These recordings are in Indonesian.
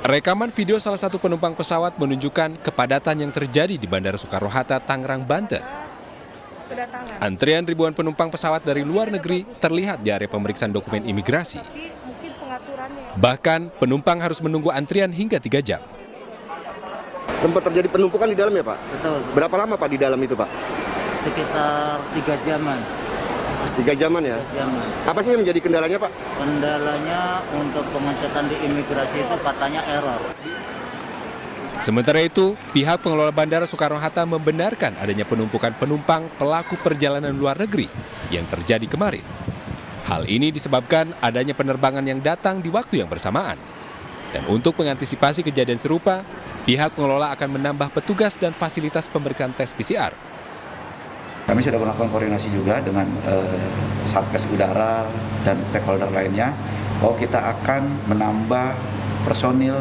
Rekaman video salah satu penumpang pesawat menunjukkan kepadatan yang terjadi di Bandara Soekarno-Hatta, Tangerang, Banten. Antrian ribuan penumpang pesawat dari luar negeri terlihat di area pemeriksaan dokumen imigrasi. Bahkan penumpang harus menunggu antrian hingga 3 jam. Sempat terjadi penumpukan di dalam ya Pak? Betul. Berapa lama Pak di dalam itu Pak? Sekitar 3 jaman. 3 jaman ya? 3 jaman. Apa sih yang menjadi kendalanya Pak? Kendalanya untuk pengecekan di imigrasi itu katanya error. Sementara itu, pihak pengelola Bandara Soekarno-Hatta membenarkan adanya penumpukan penumpang pelaku perjalanan luar negeri yang terjadi kemarin. Hal ini disebabkan adanya penerbangan yang datang di waktu yang bersamaan. Dan untuk mengantisipasi kejadian serupa, pihak pengelola akan menambah petugas dan fasilitas pemeriksaan tes PCR. Kami sudah melakukan koordinasi juga dengan Satgas Udara dan stakeholder lainnya bahwa kita akan menambah personil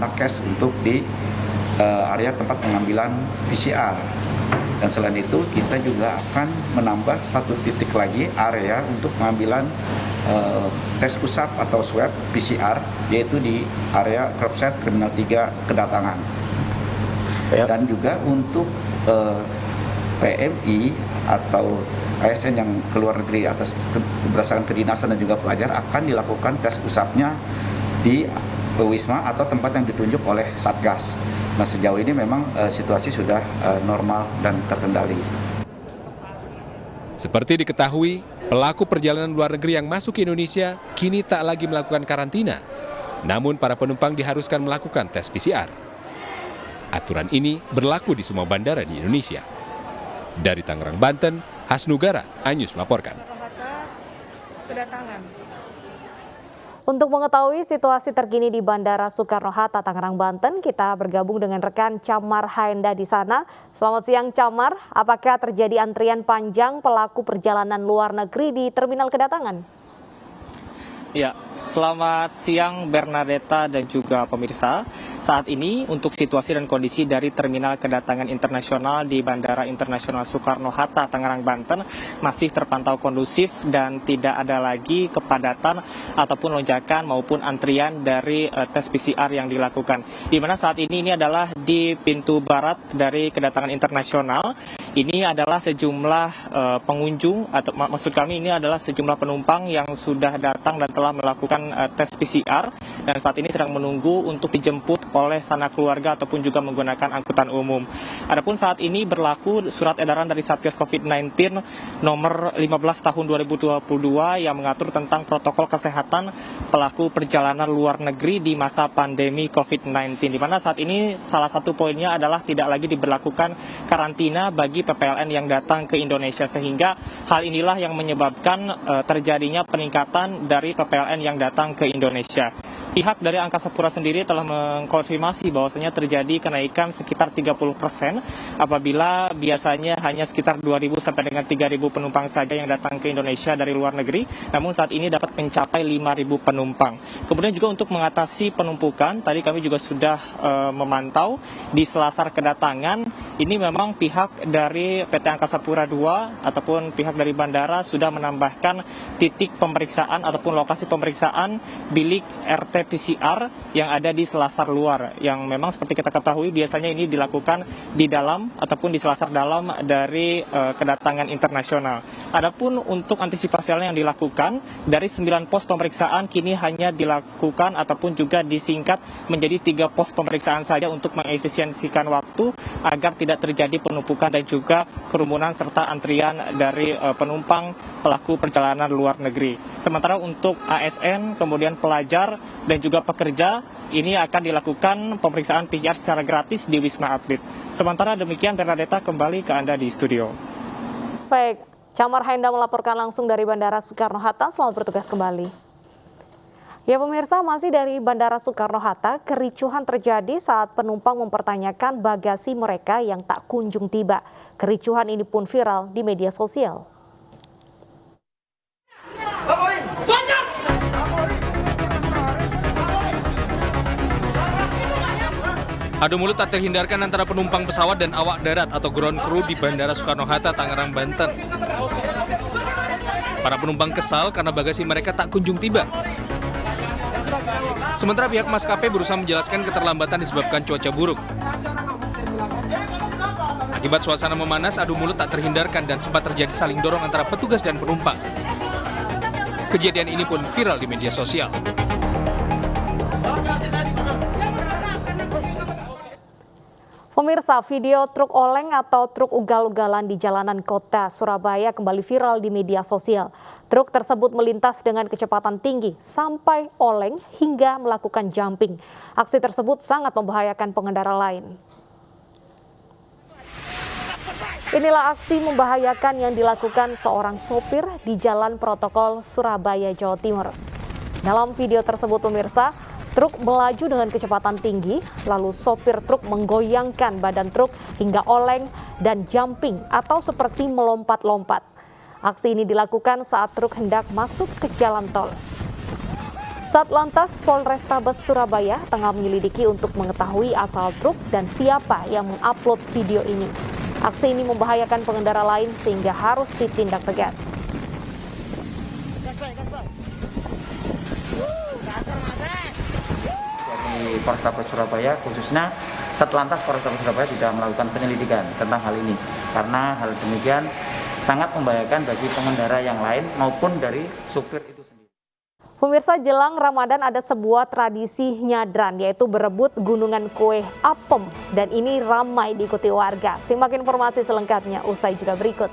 nakes untuk di area tempat pengambilan PCR. Dan selain itu kita juga akan menambah 1 titik lagi area untuk pengambilan tes usap atau swab PCR, yaitu di area Kropset Terminal 3 kedatangan. Dan juga untuk PMI atau ASN yang keluar negeri atas berdasarkan kedinasan dan juga pelajar akan dilakukan tes usapnya di Wisma atau tempat yang ditunjuk oleh Satgas. Nah, sejauh ini memang situasi sudah normal dan terkendali. Seperti diketahui, pelaku perjalanan luar negeri yang masuk ke Indonesia kini tak lagi melakukan karantina. Namun para penumpang diharuskan melakukan tes PCR. Aturan ini berlaku di semua bandara di Indonesia. Dari Tangerang, Banten, Hasnugara, Anyus melaporkan. Untuk mengetahui situasi terkini di Bandara Soekarno-Hatta, Tangerang, Banten, kita bergabung dengan rekan Camar Haenda di sana. Selamat siang Camar, apakah terjadi antrian panjang pelaku perjalanan luar negeri di terminal kedatangan? Ya, selamat siang Bernadetta dan juga pemirsa. Saat ini untuk situasi dan kondisi dari terminal kedatangan internasional di Bandara Internasional Soekarno-Hatta, Tangerang, Banten masih terpantau kondusif dan tidak ada lagi kepadatan ataupun lonjakan maupun antrian dari tes PCR yang dilakukan. Di mana saat ini adalah di pintu barat dari kedatangan internasional. Ini adalah sejumlah pengunjung atau maksud kami ini adalah sejumlah penumpang yang sudah datang dan telah melakukan tes PCR dan saat ini sedang menunggu untuk dijemput oleh sanak keluarga ataupun juga menggunakan angkutan umum. Adapun saat ini berlaku surat edaran dari Satgas COVID-19 nomor 15 tahun 2022 yang mengatur tentang protokol kesehatan pelaku perjalanan luar negeri di masa pandemi COVID-19. Di mana saat ini salah satu poinnya adalah tidak lagi diberlakukan karantina bagi PPLN yang datang ke Indonesia, sehingga hal inilah yang menyebabkan terjadinya peningkatan dari PPLN yang datang ke Indonesia. Pihak dari Angkasa Pura sendiri telah mengkonfirmasi bahwasanya terjadi kenaikan sekitar 30% apabila biasanya hanya sekitar 2.000 sampai dengan 3.000 penumpang saja yang datang ke Indonesia dari luar negeri, namun saat ini dapat mencapai 5.000 penumpang. Kemudian juga untuk mengatasi penumpukan, tadi kami juga sudah memantau di selasar kedatangan, ini memang pihak dari PT Angkasa Pura II ataupun pihak dari bandara sudah menambahkan titik pemeriksaan ataupun lokasi pemeriksaan bilik RT PCR yang ada di selasar luar, yang memang seperti kita ketahui biasanya ini dilakukan di dalam ataupun di selasar dalam dari kedatangan internasional. Adapun untuk antisipasi yang dilakukan dari 9 pos pemeriksaan kini hanya dilakukan ataupun juga disingkat menjadi 3 pos pemeriksaan saja untuk mengefisiensikan waktu agar tidak terjadi penumpukan dan juga kerumunan serta antrian dari penumpang pelaku perjalanan luar negeri. Sementara untuk ASN, kemudian pelajar dan juga pekerja, ini akan dilakukan pemeriksaan PCR secara gratis di Wisma Atlet. Sementara demikian, Bernadetta, kembali ke Anda di studio. Baik, Camar Haenda melaporkan langsung dari Bandara Soekarno-Hatta. Selamat bertugas kembali. Ya pemirsa, masih dari Bandara Soekarno-Hatta, kericuhan terjadi saat penumpang mempertanyakan bagasi mereka yang tak kunjung tiba. Kericuhan ini pun viral di media sosial. Adu mulut tak terhindarkan antara penumpang pesawat dan awak darat atau ground crew di Bandara Soekarno-Hatta, Tangerang, Banten. Para penumpang kesal karena bagasi mereka tak kunjung tiba. Sementara pihak maskapai berusaha menjelaskan keterlambatan disebabkan cuaca buruk. Akibat suasana memanas, adu mulut tak terhindarkan dan sempat terjadi saling dorong antara petugas dan penumpang. Kejadian ini pun viral di media sosial. Pemirsa, video truk oleng atau truk ugal-ugalan di jalanan kota Surabaya kembali viral di media sosial. Truk tersebut melintas dengan kecepatan tinggi sampai oleng hingga melakukan jumping. Aksi tersebut sangat membahayakan pengendara lain. Inilah aksi membahayakan yang dilakukan seorang sopir di Jalan Protokol Surabaya, Jawa Timur. Dalam video tersebut, pemirsa, truk melaju dengan kecepatan tinggi, lalu sopir truk menggoyangkan badan truk hingga oleng dan jumping atau seperti melompat-lompat. Aksi ini dilakukan saat truk hendak masuk ke jalan tol. Satlantas Polrestabes Surabaya tengah menyelidiki untuk mengetahui asal truk dan siapa yang mengupload video ini. Aksi ini membahayakan pengendara lain sehingga harus ditindak tegas. Di Polrestabes Surabaya, khususnya Satlantas Polrestabes Surabaya sudah melakukan penyelidikan tentang hal ini, karena hal demikian sangat membahayakan bagi pengendara yang lain maupun dari supir itu sendiri. Pemirsa, jelang Ramadan ada sebuah tradisi nyadran, yaitu berebut gunungan kue apem, dan ini ramai diikuti warga. Simak informasi selengkapnya usai jeda berikut.